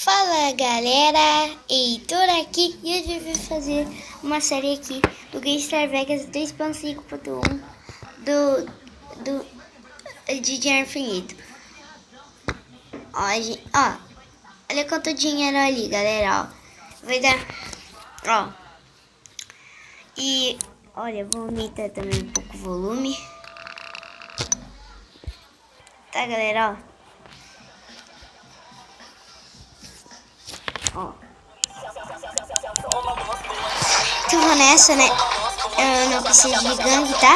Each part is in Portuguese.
Fala galera, Heitor aqui e hoje eu vou fazer uma série aqui do Gangster Vegas 3.5.1 de Dinheiro Infinito. Olha quanto dinheiro ali, galera, ó. Vai dar, ó. E olha, vou aumentar também um pouco o volume. Tá, galera, ó. Então vou nessa, né? Eu não preciso de gangue, tá?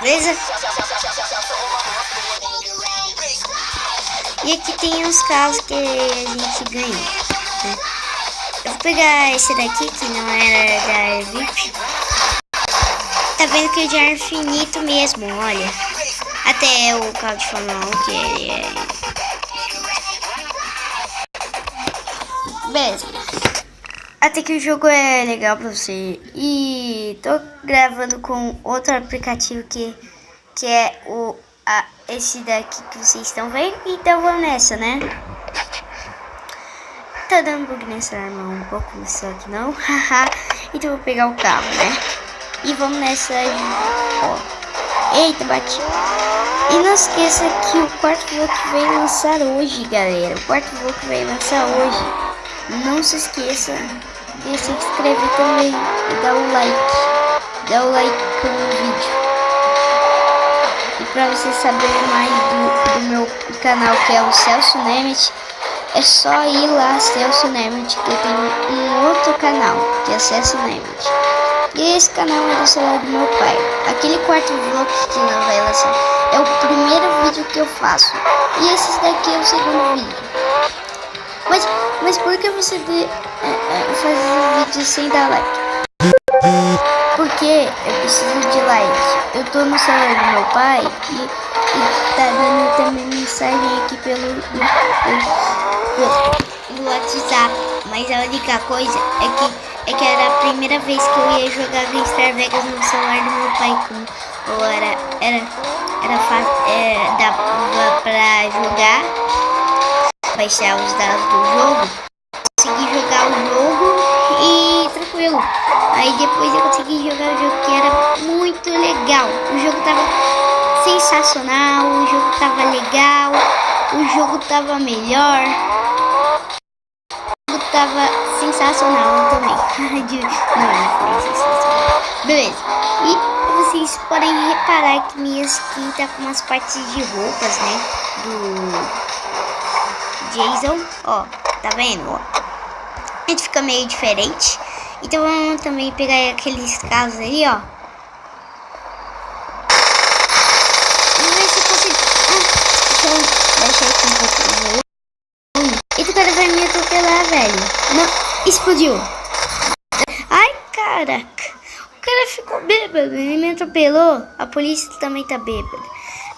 Beleza? E aqui tem uns carros que a gente ganhou, né? Eu vou pegar esse daqui que não era da VIP. Tá vendo que é de ar infinito mesmo, olha. Até o carro de Fórmula 1 que ele é. Beleza. Até que o jogo é legal pra você. E tô gravando com outro aplicativo que é esse daqui que vocês estão vendo. Então vamos nessa, né? Tá dando bug nessa arma um pouco, só que não. Então eu vou pegar o carro, né? E vamos nessa aí. Ó. Eita, bati. E não esqueça que o quarto vlog vai lançar hoje, galera. O quarto vlog vai lançar hoje. Não se esqueça de se inscrever também e dar o like. Dá o like no vídeo. E pra você saber mais do meu canal, que é o Celso Nemet, é só ir lá, Celso Nemet, que eu tenho um outro canal, que é o Celso Nemet. E esse canal é do celular do meu pai. Aquele quarto vlog que não vai lançar é o primeiro vídeo que eu faço. E esse daqui é o segundo vídeo. Mas por que você fazer vídeo sem dar like? Porque eu preciso de like. Eu tô no celular do meu pai e tá dando também mensagem aqui pelo WhatsApp. Mas a única coisa é que era a primeira vez que eu ia jogar Gangster Vegas no celular do meu pai. Dava pra jogar, baixar os dados do jogo, consegui jogar o jogo e tranquilo. Aí depois eu consegui jogar o jogo, que era muito legal. O jogo tava sensacional, o jogo tava legal, o jogo tava melhor, o jogo tava sensacional também. Não foi sensacional. Beleza. E vocês podem reparar que minha skin tá com umas partes de roupas, né? Do Jason, ó, tá vendo? Ó. A gente fica meio diferente. Então vamos também pegar aqueles carros ali, ó. Vamos ver se consigo. Então, deixa aqui um pouco. Esse cara vai me atropelar, velho. Não, explodiu. Ai, caraca. O cara ficou bêbado, ele me atropelou. A polícia também tá bêbada.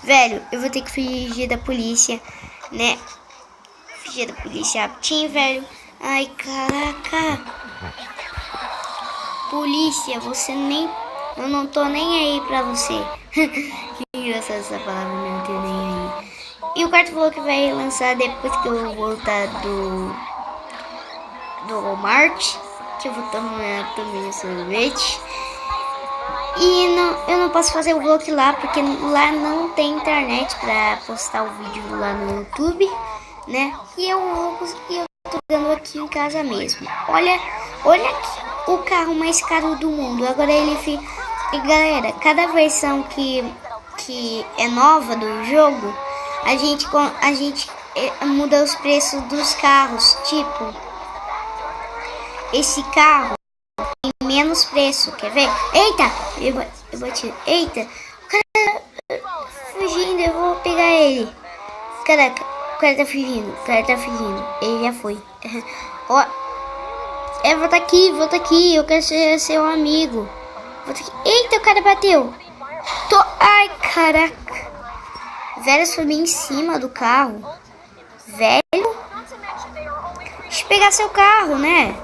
Velho, eu vou ter que fugir da polícia, né? Fugir da polícia rapidinho, velho. Ai, caraca. Polícia, você nem... Eu não tô nem aí pra você. Que engraçada essa palavra, não tô nem aí. E o quarto vlog vai lançar depois que eu voltar do Walmart. Que eu vou tomar também sorvete. E eu não posso fazer o vlog lá, porque lá não tem internet pra postar o vídeo lá no YouTube, né? E eu tô jogando aqui em casa mesmo. Olha aqui, o carro mais caro do mundo. Agora ele fica... E galera, cada versão que é nova do jogo, a gente muda os preços dos carros. Tipo, esse carro tem menos preço, quer ver? Eita, eu bati. Eita, o cara tá fugindo, eu vou pegar ele. Caraca, o cara tá fugindo, ele já foi. Ó, volta aqui, eu quero ser seu amigo. Eita, o cara bateu. Ai, caraca. Velho, subi em cima do carro. Velho, deixa eu pegar seu carro, né?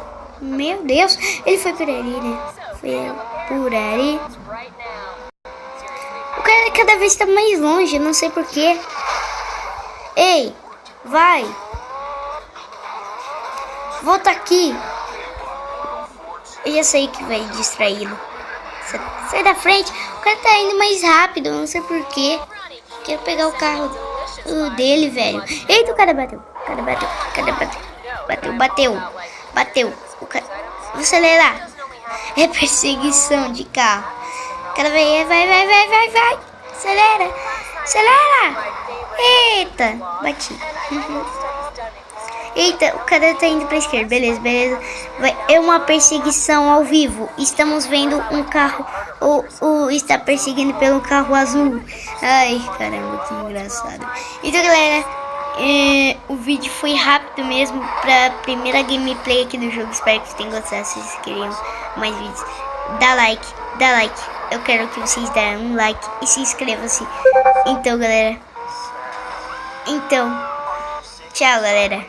Meu Deus, ele foi por ali, né? Foi por ali. O cara cada vez tá mais longe, não sei porquê. Ei, Vai. Volta aqui. Eu já sei que vai distraí-lo. Sai da frente. O cara tá indo mais rápido. Não sei porquê. Quero pegar o carro dele, velho. Eita, o cara bateu. O cara bateu. O cara bateu. Bateu. O cara... Vou acelerar. É perseguição de carro. O cara vai. Acelera. Eita. Bati. Eita, o cara tá indo pra esquerda. Beleza. É uma perseguição ao vivo. Estamos vendo um carro. Está perseguindo pelo carro azul. Ai, caramba, que engraçado. Então, galera, o vídeo foi rápido mesmo pra primeira gameplay aqui do jogo. Espero que vocês tenham gostado. Se vocês queriam mais vídeos, dá like. Eu quero que vocês deem um like e se inscrevam-se. Então, galera. Tchau, galera.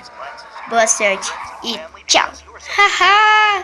Boa sorte e tchau. Haha.